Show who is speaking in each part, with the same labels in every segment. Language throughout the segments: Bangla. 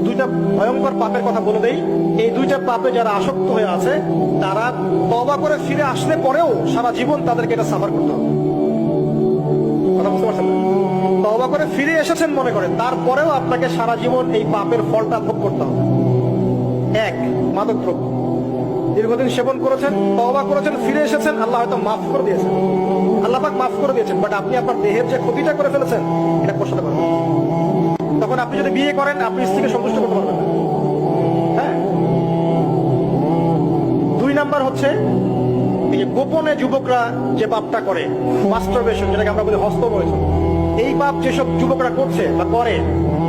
Speaker 1: দুইটা ভয়ঙ্কর পাপের কথা বলে দেই। এই দুইটা পাপে যারা আসক্ত হয়ে আছে তারা তওবা করে ফিরে আসলে পরেও সারা জীবন তাদেরকে এটা সাফার করতে হবে। কথা বুঝতে পারছেন? তওবা করে ফিরে এসেছেন মনে করেন, তারপরেও আপনাকে সারা জীবন এই পাপের ফলটা ভোগ করতে হবে। এক, মাদকদ্রব্য দীর্ঘদিন সেবন করেছেন, তওবা করেছেন, ফিরে এসেছেন, আল্লাহ হয়তো মাফ করে দিয়েছেন, আল্লাহ পাক মাফ করে দিয়েছেন, বাট আপনি আপনার দেহের যে ক্ষতিটা করে ফেলেছেন এটা পোষাতে পারবেন। তখন আপনি যদি বিয়ে করেন আপনি স্ত্রীকে সন্তুষ্ট করতে পারবেন না। হ্যাঁ। দুই নাম্বার হচ্ছে এই যে গোপনে যুবকরা যে পাপটা করে, মাস্টারবেশন, যেটাকে আমরা বলি হস্তমৈথুন, এই পাপ যেসব যুবকরা করছে বা করে,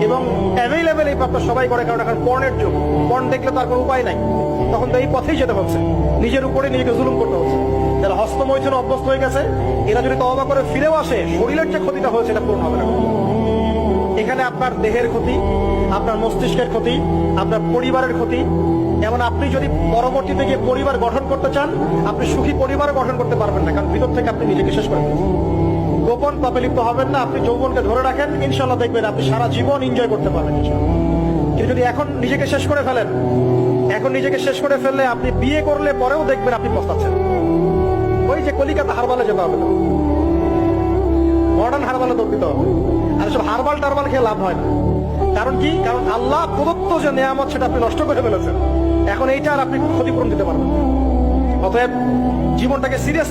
Speaker 1: এবং অ্যাভেলেবেল এই পাপটা সবাই করে, কারণ এখন পর্নের যুগ, পর্ন দেখলে তার কোনো উপায় নাই, তখন তো এই পথেই যেতে হচ্ছে, নিজের উপরে নিজেকে জুলুম করতে হচ্ছে। যারা হস্তমৈথুন অভ্যস্ত হয়ে গেছে এরা যদি তওবা করে ফিরেও আসে, শরীরের যে ক্ষতিটা হয়েছে এটা পূরণ হবে না। এখানে আপনার দেহের ক্ষতি, আপনার মস্তিষ্কের ক্ষতি, আপনার পরিবারের ক্ষতি, এমন আপনি যদি পরবর্তীতে গিয়ে পরিবার গঠন করতে চান আপনি সুখী পরিবার গঠন করতে পারবেন না, কারণ ভিতর থেকে আপনি নিজেকে শেষ করে ফেলছেন। গোপন পাপে লিপ্ত হবেন না, আপনি যৌবনকে ধরে রাখেন, ইনশাল্লাহ দেখবেন আপনি সারা জীবন এনজয় করতে পারবেন ইনশাল্লাহ। কিন্তু যদি এখন নিজেকে শেষ করে ফেলেন, এখন নিজেকে শেষ করে ফেললে আপনি বিয়ে করলে পরেও দেখবেন আপনি পস্তাচ্ছেন। ওই যে কলিকাতা হারবালে যেতে হবে, মডার্ন হারবালে দৌড় দিতে হবে, আর সব হারবাল টারবাল খেয়ে লাভ হয় না। কারণ কি? কারণ আল্লাহ প্রদত্ত যে নেয়ামত সেটা আপনি নষ্ট করে ফেলেছেন, এখন এইটা আর আপনি ক্ষতিপূরণ দিতে পারবেন। অতএব জীবনটাকে সিরিয়াস